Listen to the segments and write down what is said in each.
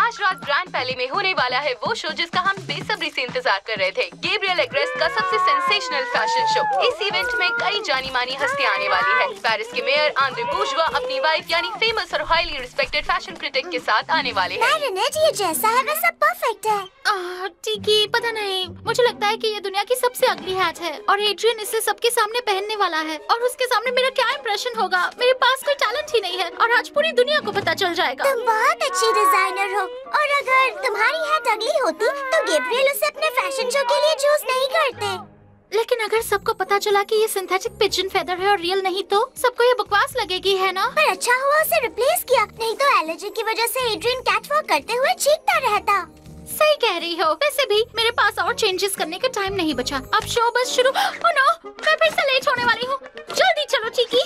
आज रात ग्रैंड पैले में होने वाला है वो शो जिसका हम बेसब्री से इंतजार कर रहे थे। गैब्रिएल एग्रेस्ट का सबसे सेंसेशनल फैशन शो। इस इवेंट में कई जानी मानी हस्तियां आने वाली है। पेरिस के मेयर आंद्रे बूर्जुआ अपनी वाइफ यानी फेमस और हाईली रिस्पेक्टेड फैशन क्रिटिक के साथ आने वाले हैं। मैरिनेट, ये जैसा है वैसा परफेक्ट है। टिकी, पता नहीं, मुझे लगता है कि ये दुनिया की सबसे अगली हैट है और एड्रियन इसे सबके सामने पहनने वाला है और उसके सामने मेरा क्या इंप्रेशन होगा। मेरे पास कोई टैलेंट ही नहीं है और आज पूरी दुनिया को पता चल जाएगा। तुम बहुत अच्छी डिजाइनर हो और अगर तुम्हारी हैट अगली होती तो गैब्रिएल उसे अपने फैशन शो के लिए चूज नहीं करते। लेकिन अगर सबको पता चला कि ये सिंथेटिक पिजन फेदर है और रियल नहीं तो सबको ये बकवास लगेगी, है ना? पर अच्छा हुआ उसे रिप्लेस किया, नहीं तो एलर्जी की वजह से एड्रियन कैटवॉक करते हुए चीखता रहता। सही कह रही हो। वैसे भी मेरे पास और चेंजेस करने का टाइम नहीं बचा। अब शो बस शुरू। ओह नो, मैं फिर से लेट होने वाली हूँ। जल्दी चलो टिकी।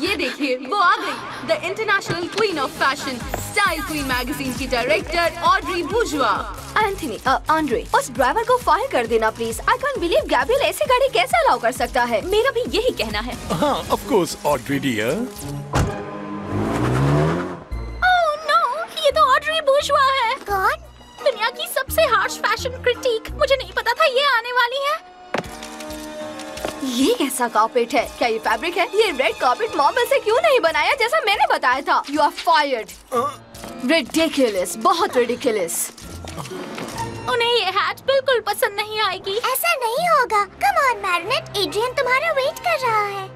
ये देखिए, वो आ गई, the international queen of fashion, style queen magazine की डायरेक्टर ऑड्री बूर्जुआ। एंथनी, आंद्रे, उस ड्राइवर को फायर कर देना please. I can't believe Gabriel ऐसी गाड़ी कैसे अलाउ कर सकता है। मेरा भी यही कहना है। हाँ, ऑफ कोर्स ऑड्री डियर। ये तो ऑड्री बूर्जुआ है। कौन? दुनिया की सबसे हार्श फैशन क्रिटिक। मुझे नहीं पता था ये आने वाली है। ये कैसा कार्पेट है? क्या ये फैब्रिक है? ये रेड कार्पेट मार्बल से क्यों नहीं बनाया जैसा मैंने बताया था? You are fired. रिडिकुलस, बहुत रिडिकुलस। उन्हें ये हैट बिल्कुल पसंद नहीं आएगी। ऐसा नहीं होगा। कम ऑन मैरिनेट, एड्रियन तुम्हारा वेट कर रहा है।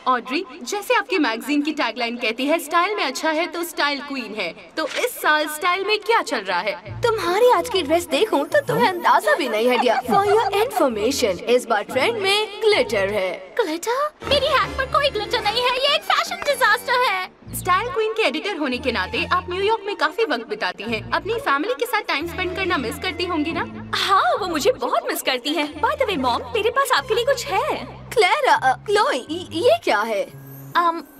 ऑड्री, जैसे आपकी मैगजीन की टैगलाइन कहती है, स्टाइल में अच्छा है तो स्टाइल क्वीन है। तो इस साल स्टाइल में क्या चल रहा है? तुम्हारी आज की ड्रेस देखूं तो तुम्हें अंदाजा भी नहीं है डियर। फॉर योर इन्फॉर्मेशन, इस बार ट्रेंड में ग्लिटर है। ग्लिटर? मेरी हैट पर कोई ग्लिटर नहीं है। ये एक फैशन डिजास्टर है। स्टाइल क्वीन के एडिटर होने के नाते आप न्यूयॉर्क में काफी वक्त बिताती हैं। अपनी फैमिली के साथ टाइम स्पेंड करना मिस करती होंगी ना? हाँ, वो मुझे बहुत मिस करती है। बाय द वे मॉम, मेरे पास आपके लिए कुछ है। क्लेरा, क्लोई, ये क्या है?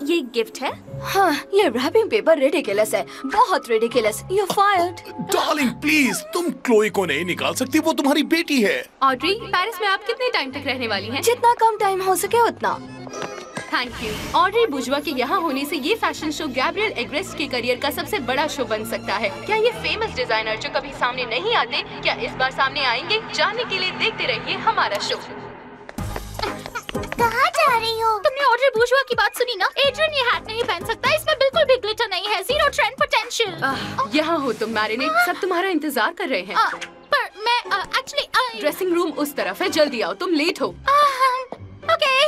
ये गिफ्ट है। हाँ, ये रैपिंग पेपर रिडिकुलस है, बहुत ridiculous. You are fired. Darling please, तुम क्लोई को नहीं निकाल सकती, वो तुम्हारी बेटी है। ऑड्री, पेरिस में आप कितने टाइम तक रहने वाली हैं? जितना कम टाइम हो सके उतना। Thank you. ऑड्री बूर्जुआ के यहाँ होने से ये फैशन शो गैब्रिएल एग्रेस्ट के करियर का सबसे बड़ा शो बन सकता है। क्या ये फेमस डिजाइनर जो कभी सामने नहीं आते, क्या इस बार सामने आएंगे? जानने के लिए देखते रहिए हमारा शो। कहाँ जा रही हो? तुमने ऑड्री बूर्जुआ की बात सुनी ना? एड्रियन ये हैट नहीं पहन सकता। इसमें बिल्कुल भी ग्लिटर नहीं है। Zero trend potential. यहाँ हो तुम मैरिनेट, सब तुम्हारा इंतजार कर रहे हैं। पर मैं एक्चुअली ड्रेसिंग रूम उस तरफ है, जल्दी आओ, तुम लेट हो। ओके।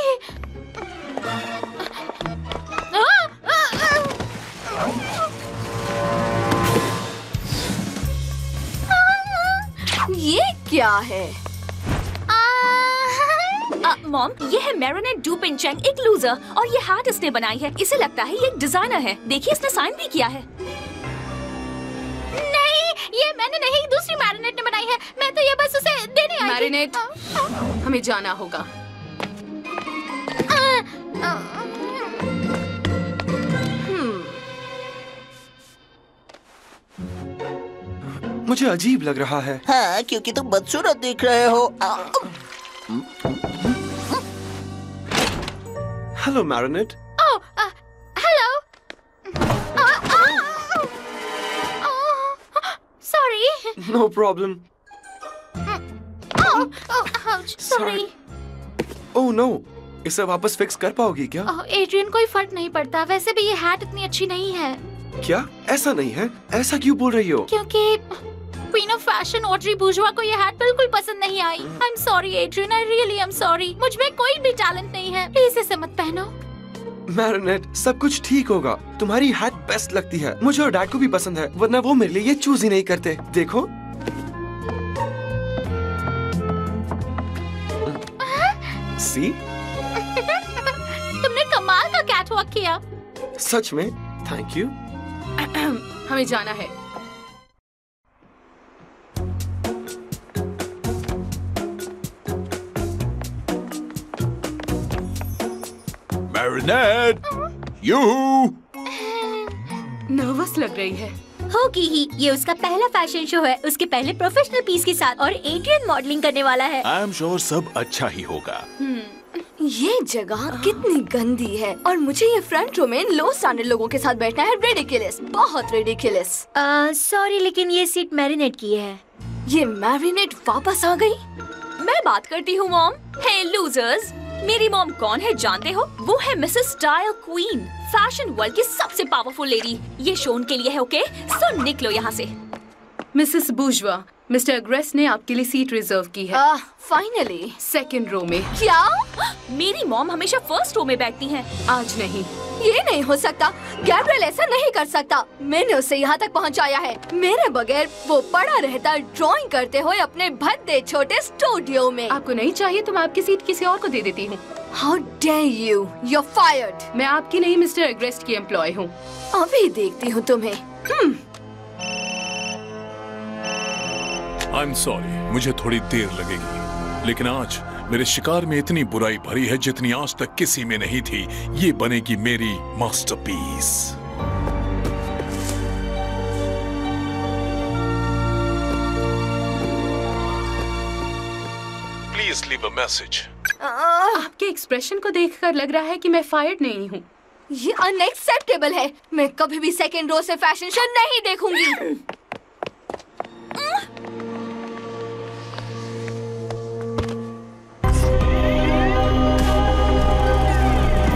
ये क्या है? मॉम, ये है मैरिनेट डू पिंचेंग, एक लूजर, और ये हैट इसने बनाई है। इसे लगता है ये एक डिजाइनर है। देखिए, इसने साइन भी किया है। नहीं, ये मैंने नहीं, दूसरी मैरिनेट ने बनाई है। मैं तो ये बस उसे देने आई थी। मैरिनेट, हमें जाना होगा। मुझे अजीब लग रहा है। हाँ, क्योंकि तुम बदसूरत दिख रहे हो। Hello Marinette. Hello. Sorry. No problem. Sorry. Oh no, इसे वापस फिक्स कर पाओगी क्या? एड्रियन, कोई फर्क नहीं पड़ता। वैसे भी ये हैट इतनी अच्छी नहीं है। क्या? ऐसा नहीं है? ऐसा क्यों बोल रही हो? क्योंकि queen of fashion Audrey Bourgeois को ये हैट बिल्कुल पसंद नहीं आई। I am sorry Adrien, I really am sorry. मुझ में कोई भी टैलेंट नहीं है। प्लीज इसे मत पहनो। मैरिनेट, सब कुछ ठीक होगा। तुम्हारी हैट बेस्ट लगती है। मुझे और डैड को भी पसंद है, वरना वो मेरे लिए ये चूज ही नहीं करते। देखो। सी? तुमने कमाल का कैटवॉक किया। सच में? Thank you. हमें जाना है। मैरिनेट, नर्वस लग रही है। होगी ही, ये उसका पहला फैशन शो है, उसके पहले प्रोफेशनल पीस के साथ, और एड्रियन मॉडलिंग करने वाला है। आई एम श्योर सब अच्छा ही होगा। ये जगह कितनी गंदी है और मुझे ये फ्रंट रो में लो स्टैंडर्ड लोगों के साथ बैठना है। रिडिकुलस, बहुत रिडिकुलस। सॉरी लेकिन ये सीट मैरिनेट की है। ये मैरिनेट वापस आ गई। मैं बात करती हूँ मॉम। हे लूजर्स, मेरी मॉम कौन है जानते हो? वो है Mrs style queen, fashion world की सबसे पावरफुल लेडी। ये शो उनके लिए है, ओके? सो निकलो यहाँ से। मिसेस बूर्जवा, मिस्टर अग्रेस ने आपके लिए सीट रिजर्व की है। फाइनली सेकंड रो में। क्या? मेरी मॉम हमेशा फर्स्ट रो में बैठती हैं। आज नहीं। ये नहीं हो सकता। गैब्रियल ऐसा नहीं कर सकता। मैंने उसे यहाँ तक पहुँचाया है। मेरे बगैर वो पड़ा रहता ड्राइंग करते हुए अपने भद्दे छोटे स्टूडियो में। आपको नहीं चाहिए तो मैं आपकी सीट किसी और को दे देती हूँ। How dare you? You're fired. मैं आपकी नहीं मिस्टर अग्रेस्ट की एम्प्लॉय हूँ। अभी देखती हूँ तुम्हें। I'm sorry, मुझे थोड़ी देर लगेगी, लेकिन आज मेरे शिकार में इतनी बुराई भरी है जितनी आज तक किसी में नहीं थी। ये बनेगी मेरी masterpiece. Please leave a message. आपके एक्सप्रेशन को देखकर लग रहा है कि मैं फायर्ड नहीं हूँ। ये अनएक्सेप्टेबल है। मैं कभी भी सेकंड रो से फैशन शो नहीं देखूंगी।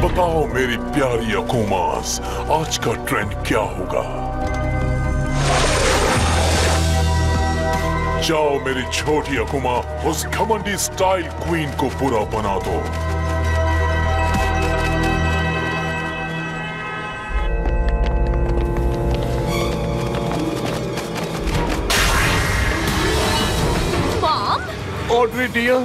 बताओ मेरी प्यारी अकुमास, आज का ट्रेंड क्या होगा? जाओ मेरी छोटी अकुमा, उस घमंडी स्टाइल क्वीन को बुरा बना दो। Mom? Audrey dear.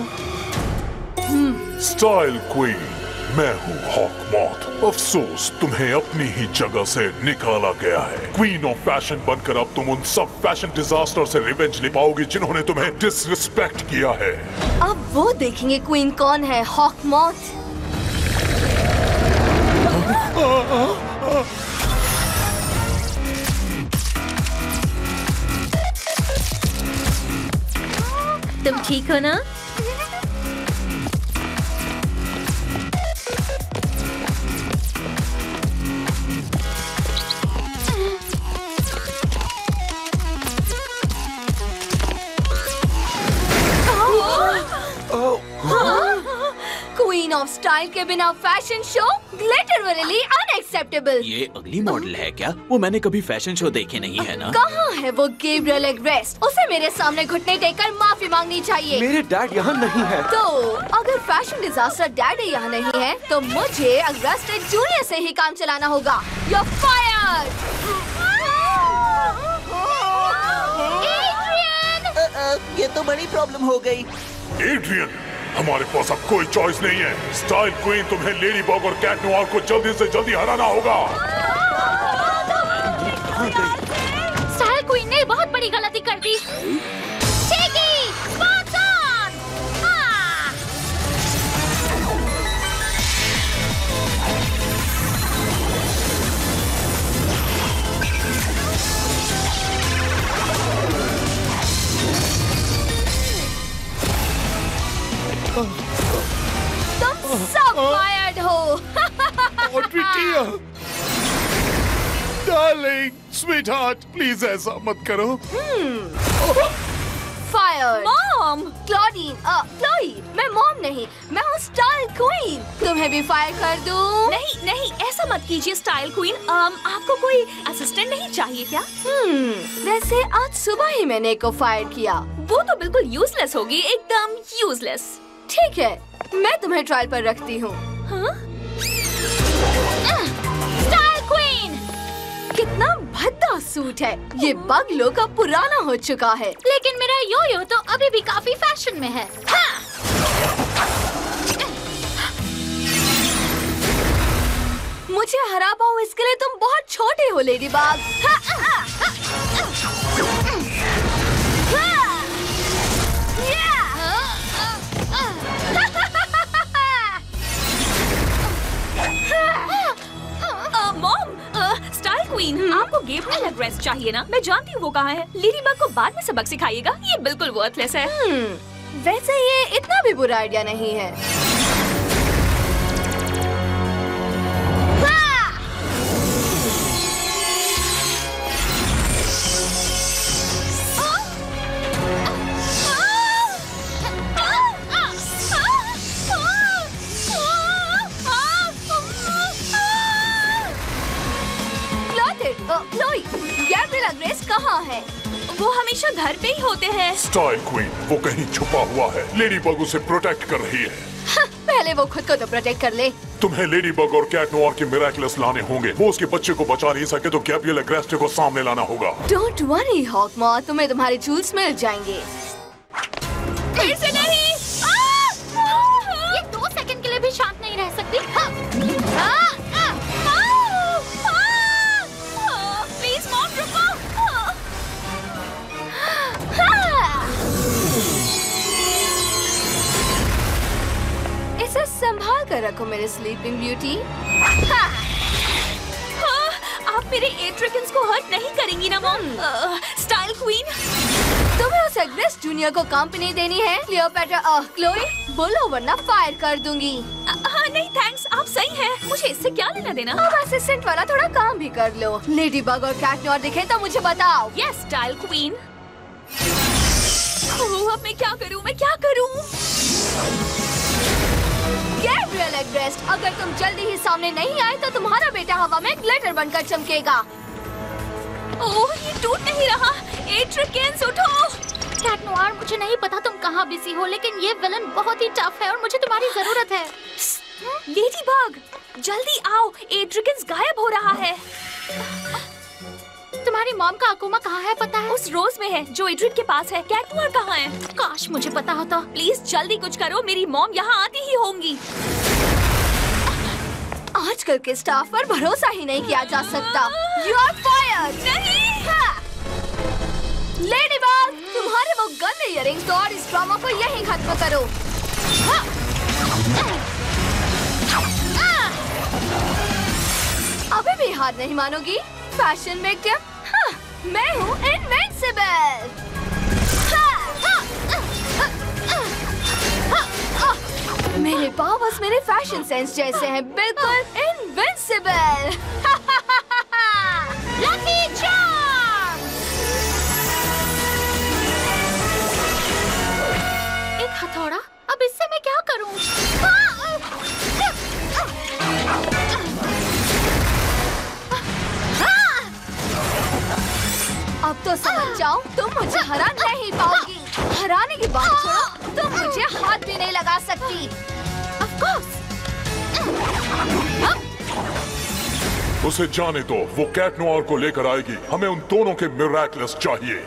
Style queen, मैं हूँ हॉकमॉथ। अफसोस तुम्हें अपनी ही जगह से निकाला गया है। क्वीन ऑफ फैशन बनकर अब तुम उन सब फैशन डिजास्टर से रिवेंज ले पाओगी जिन्होंने तुम्हें डिसरिस्पेक्ट किया है। अब वो देखेंगे क्वीन कौन है, हॉकमॉथ। तुम ठीक हो ना? क्वीन ऑफ स्टाइल के बिना फैशन शो लिटरली अनएक्सेप्टेबल। ये अगली मॉडल है क्या? वो मैंने कभी फैशन शो देखे नहीं है ना। कहाँ है वो गैब्रियल एग्रेस्ट? उसे मेरे सामने घुटने टेककर माफी मांगनी चाहिए। मेरे डैड यहाँ नहीं है। तो अगर फैशन डिजास्टर डैडी यहाँ नहीं है तो मुझे अगस्टा जूनियर से ही काम चलाना होगा। You're fired! ये तो बड़ी प्रॉब्लम हो गई। एड्रियन, हमारे पास अब कोई चॉइस नहीं है। स्टाइल क्वीन, तुम्हें लेडी बग और कैट नोआर को जल्दी से जल्दी हराना होगा। स्टाइल क्वीन ने बहुत बड़ी गलती कर दी। Shaky, spots on! तुम सब फायर्ड हो। Audrey dear, darling, sweetheart, please ऐसा मत करो। फायर्ड। मॉम! क्लॉडीन, क्लोई, मैं मॉम नहीं, मैं हूँ स्टाइल क्वीन। तुम्हें भी फायर कर दूं? नहीं नहीं, ऐसा मत कीजिए स्टाइल क्वीन। आपको कोई असिस्टेंट नहीं चाहिए क्या? वैसे आज सुबह ही मैंने एक को फायर किया। वो तो बिल्कुल यूजलेस होगी, एकदम यूजलेस। ठीक है, मैं तुम्हें ट्रायल पर रखती हूँ। Style queen! कितना भद्दा सूट है। ये बगलों का पुराना हो चुका है। लेकिन मेरा यो-यो तो अभी भी काफी फैशन में है। मुझे हरा पाओ इसके लिए तुम बहुत छोटे हो लेडी बाग। मॉम, स्टाइल क्वीन, आपको गैब्रियल एग्रेस्ट चाहिए ना? मैं जानती हूँ वो कहाँ है। लेडी बग को बाद में सबक सिखाइएगा। ये बिल्कुल वर्थलेस है। वैसे ये इतना भी बुरा आइडिया नहीं है। क्लोई, गैब्रिएला ग्रेस कहाँ है? वो हमेशा घर पे ही होते हैं। स्टाइल क्वीन, वो कहीं छुपा हुआ है। लेडी बग उसे प्रोटेक्ट कर रही है। पहले वो खुद को तो प्रोटेक्ट कर ले। तुम्हें लेडी बग और कैट नोआर के मिरेकलस लाने होंगे। वो उसके बच्चे को बचा नहीं सके तो गैब्रिएला ग्रेस को सामने लाना होगा। डोंट वरी हॉकमॉथ, तुम्हें तुम्हारे जूल्स मिल जाएंगे। फिर से नहीं। ये 2 सेकंड के लिए भी शांत नहीं रह सकती। प्लीज मॉम रुको। इसे संभाल कर रखो मेरे स्लीपिंग ब्यूटी। आप मेरे एट्रिकन्स को हर्ट नहीं करेंगी ना मॉम? स्टाइल क्वीन, तुम्हें उस एग्रेस जूनियर को कंपनी देनी है? क्लियोपेट्रा, क्लोई, बोलो वरना फायर कर दूंगी। हाँ नहीं थैंक्स, आप सही हैं। मुझे इससे क्या लेना देना? अब असिस्टेंट वाला थोड़ा काम भी कर लो। लेडी बग और कैट नोआर दिखे तो मुझे बताओ। Yes style queen. अब मैं क्या करूँ? गैब्रिएला ग्रेस, अगर तुम जल्दी ही सामने नहीं आए तो तुम्हारा बेटा हवा में ग्लिटर बनकर चमकेगा। ओह, ये टूट नहीं रहा। एट्रिकन्स उठो। कैट नोआर, मुझे नहीं पता तुम कहाँ बिजी हो, लेकिन ये विलन बहुत ही टफ है और मुझे तुम्हारी जरूरत है। लेडी बग, जल्दी आओ, एट्रिकन्स गायब हो रहा है। तुम्हारी मॉम का अकोमा कहाँ है पता है? उस रोज में है जो एड्रिड के पास है। कैट नोआर कहाँ है? काश मुझे पता होता। प्लीज जल्दी कुछ करो, मेरी मॉम यहाँ आती ही होंगी। आजकल के स्टाफ पर भरोसा ही नहीं किया जा सकता। You are fired. नहीं। लेडी बग, तुम्हारे वो गंदे इयरिंग्स और इस ड्रामा को यहीं खत्म करो। अभी भी हार नहीं मानोगी? फैशन विक्टिम, मैं हूँ इनविंसिबल। मेरे पावर्स मेरे फैशन सेंस जैसे हैं, बिल्कुल इनविंसिबल। Lucky charm. एक हथौड़ा, अब इससे मैं क्या करूं? अब तो समझ जाओ, तुम मुझे हरा नहीं पाओगी। हराने की बात छोड़ो, तुम मुझे हाथ भी नहीं लगा सकती। Of course। उसे जाने दो, वो कैट नोआर को लेकर आएगी। हमें उन दोनों के मिरेकलस चाहिए।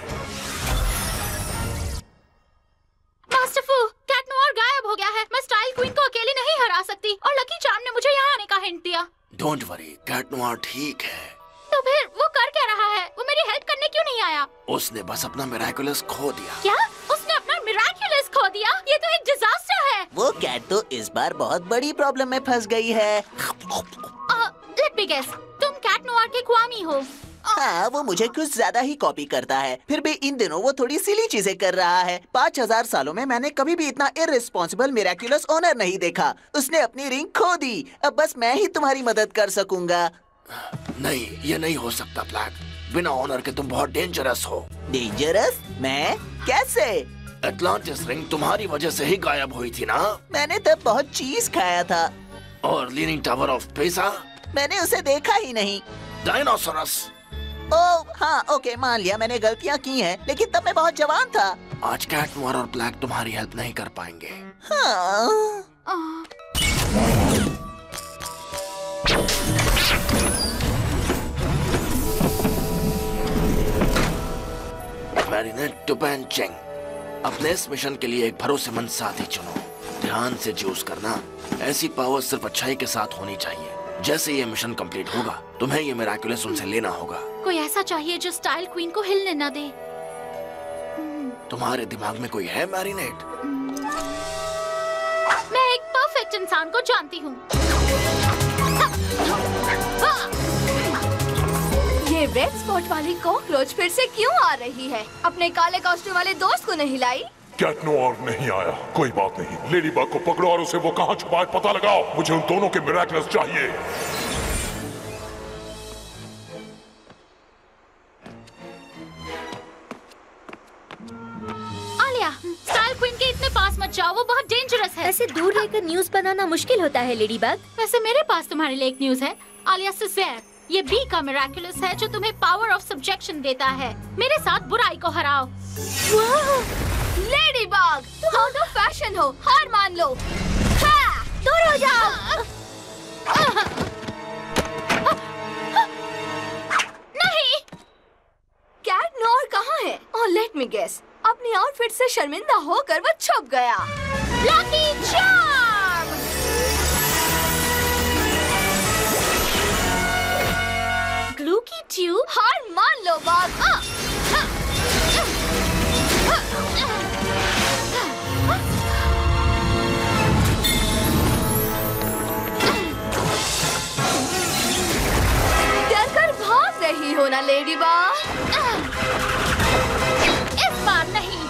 मास्टर फू, कैट नोआर गायब हो गया है। मैं स्टाइल क्वीन को अकेली नहीं हरा सकती और लकी चार्म ने मुझे यहाँ आने का हिंट दिया। डोंट वरी, कैट नोआर ठीक है। तो फिर वो कर क्या रहा है? वो मेरी हेल्प करने क्यों नहीं आया? उसने बस अपना मिरेकलस खो दिया। क्या? उसने अपना मिरेकलस खो दिया? ये तो एक डिजास्टर है। वो कैट तो इस बार बहुत बड़ी प्रॉब्लम में फंस गई है। लेट मी गेस, तुम कैट नोआर के क्वामी हो। हाँ, वो मुझे कुछ ज्यादा ही कॉपी करता है। फिर भी इन दिनों वो थोड़ी सिली चीजें कर रहा है। 5000 सालों में मैंने कभी भी इतना इररिस्पॉन्सिबल मिरेकुलस ओनर नहीं देखा। उसने अपनी रिंग खो दी। अब बस मैं ही तुम्हारी मदद कर सकूंगा। नहीं, ये नहीं हो सकता ब्लैक। बिना ऑनर के तुम बहुत डेंजरस हो। डेंजरस? मैं? कैसे? एटलांटिस रिंग तुम्हारी वजह से ही गायब हुई थी ना? मैंने तब बहुत चीज खाया था। और लीनिंग टावर ऑफ पेसा? मैंने उसे देखा ही नहीं। डायनासोरस? ओह हाँ, ओके, मान लिया मैंने गलतियाँ की हैं, लेकिन तब मैं बहुत जवान था। आज कैट नोआर और ब्लैक तुम्हारी हेल्प नहीं कर पाएंगे। हाँ। मैरिनेट टुपैन चेंग, अपने इस मिशन के लिए एक भरोसेमंद साथी चुनो। ध्यान से चूज करना। ऐसी पावर सिर्फ अच्छाई के साथ होनी चाहिए। जैसे ये मिशन कंप्लीट होगा, तुम्हें ये मिरेकुलस उनसे लेना होगा। कोई ऐसा चाहिए जो स्टाइल क्वीन को हिलने न दे। तुम्हारे दिमाग में कोई है मैरिनेट? मैं एक परफेक्ट इंसान को जानती हूँ। ये रेड स्पॉट वाली कॉकरोच फिर से क्यों आ रही है? अपने काले कॉस्ट्यूम वाले दोस्त को नहीं लाई? कैट नोआर नहीं आया, कोई बात नहीं। लेडी बग को पकड़ो और उसे वो कहाँ छुपा है पता लगाओ। मुझे उन दोनों के मिरेकलस चाहिए। आलिया, स्टाइल क्वीन के इतने पास मत जाओ, वो बहुत डेंजरस है। ऐसे दूर रहकर न्यूज़ बनाना मुश्किल होता है लेडी बग। वैसे मेरे पास तुम्हारे लिए एक न्यूज़ है। आलिया सिज़ेर, ये बी का मिराकुलस है जो तुम्हें पावर ऑफ सब्जेक्शन देता है। मेरे साथ बुराई को हराओ। लेडीबग, तुम आउट ऑफ फैशन हो, हार मान लो। हाँ, दूर हो जाओ। नहीं। कैट नोर कहाँ है? ओह, लेट मी गेस, अपनी आउटफिट से शर्मिंदा होकर वो छुप गया। Lucky charm. ग्लू की ट्यूब। हार मान लो बग। डर कर भाग रही हो ना लेडीबग? इस बार नहीं।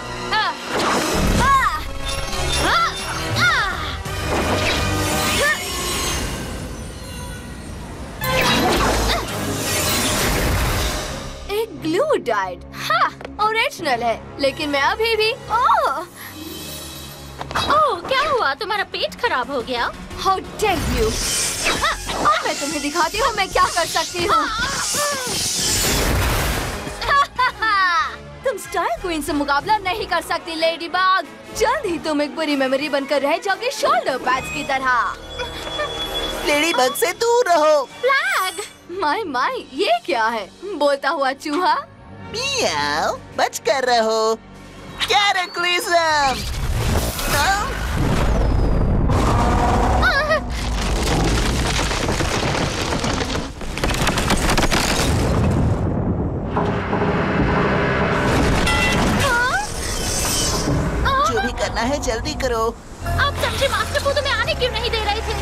एक ग्लू डाइड। हाँ, ओरिजिनल है, लेकिन मैं अभी भी ओह, क्या हुआ? तुम्हारा पेट खराब हो गया? How dare you! अब मैं तुम्हें दिखाती हूँ मैं क्या कर सकती हूँ। तुम स्टाइल क्वीन से मुकाबला नहीं कर सकती लेडीबग। जल्द ही तुम एक बुरी मेमोरी बनकर रह जाओगे शोल्डर पैड्स की तरह। लेडीबग से दूर रहो। फ्लैग। माय ये क्या है? बोलता हुआ चूहा। मियाओ, बच कर रहो। कैरेक्लिज्म। जो भी करना है जल्दी करो। आप समझे मास्टर को तुम्हें आने क्यों नहीं दे रहे थे?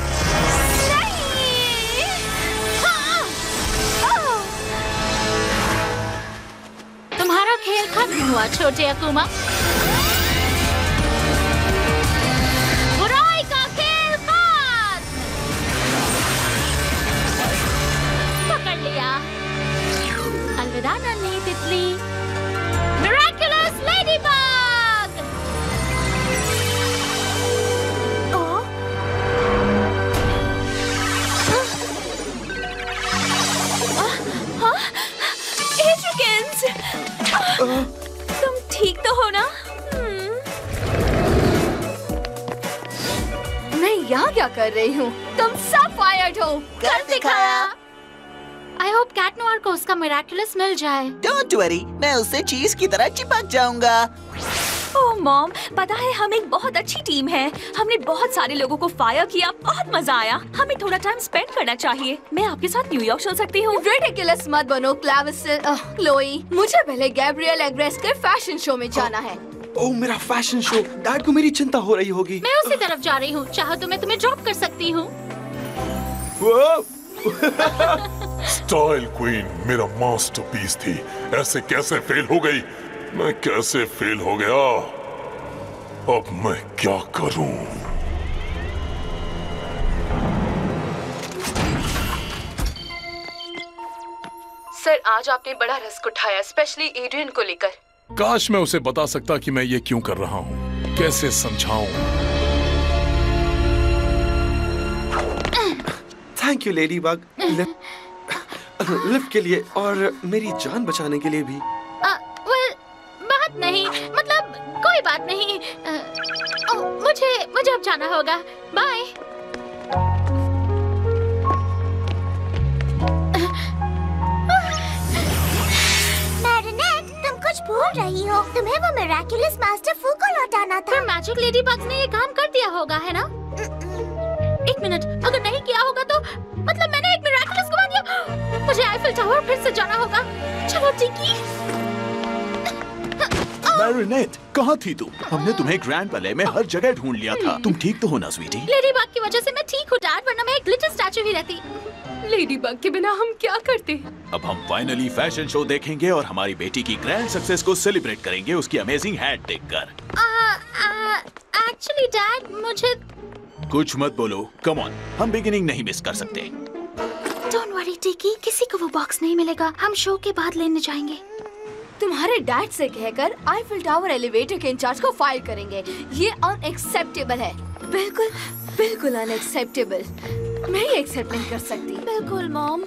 तुम्हारा खेल खत्म हुआ छोटे अकुमा। बुराई का खेल खत्म। पकड़ लिया। अलविदा नन्ही तितली। Miraculous ladybug. तुम ठीक तो हो ना? मैं यहाँ क्या कर रही हूँ? तुम सब फायर्ड हो। कर दिखाया। आई होप कैट नोआर को उसका मिराकुलस मिल जाए। डोंट वरी, मैं उससे चीज की तरह चिपक जाऊंगा। ओह मॉम, पता है हम एक बहुत अच्छी टीम है। हमने बहुत सारे लोगों को फायर किया, बहुत मजा आया। हमें थोड़ा टाइम स्पेंड करना चाहिए। मैं आपके साथ न्यूयॉर्क चल सकती हूँ। रिडिकुलस मत बनो क्लोई। मुझे पहले गैब्रियल एग्रेस के फैशन शो में जाना है। ओह, मेरा फैशन शो। डैड को मेरी चिंता हो रही होगी। मैं उसी तरफ जा रही हूँ। चाहो तो मैं तुम्हें ड्रॉप कर सकती हूँ। स्टाइल क्वीन मेरा मास्टरपीस थी, ऐसे कैसे फेल हो गई? मैं कैसे फेल हो गया? अब मैं क्या करूं? सर, आज आपने बड़ा रिस्क उठाया, स्पेशली एड्रियन को लेकर। काश मैं उसे बता सकता कि मैं ये क्यों कर रहा हूँ, कैसे समझाऊं। थैंक यू लेडीबग, लिफ्ट के लिए और मेरी जान बचाने के लिए भी। बात नहीं, मतलब कोई बात नहीं। मुझे अब जाना होगा। बाय। मैरिनेट, तुम कुछ भूल रही हो। तुम्हें वो मिराकुलस मास्टर फू को लौटाना था। पर मैजिक लेडीबग्स ने ये काम कर दिया होगा, है ना? एक मिनट, अगर नहीं किया होगा तो मतलब मैंने एक मिराकुलस गवा दिया। मुझे आईफिल टावर फिर से जाना होगा। चलो टिकी। मैरिनेट, कहाँ थी तुम? हमने तुम्हें ग्रैंड पैले में हर जगह ढूंढ लिया था। तुम ठीक तो हो ना स्वीटी? लेडीबग की वजह से मैं ठीक हूँ डैड, वरना मैं एक ग्लिटर स्टैचू ही रहती। लेडीबग के बिना हम क्या करते? अब हम फाइनली फैशन शो देखेंगे और हमारी बेटी की ग्रैंड सक्सेस को सेलिब्रेट करेंगे उसकी अमेजिंग हैट देखकर। एक्चुअली डैड, मुझे कुछ मत बोलो, कम ऑन, हम बिगिनिंग नहीं मिस कर सकते। डोंट वरी टिकी, किसी को वो बॉक्स नहीं मिलेगा। हम शो के बाद लेने जाएंगे। तुम्हारे डैड से कहकर आईफिल टावर एलिवेटर के इंचार्ज को फायर करेंगे। ये अनएक्सेप्टेबल है, बिल्कुल अनएक्सेप्टेबल। मैं ये एक्सेप्ट नहीं कर सकती। बिल्कुल मॉम।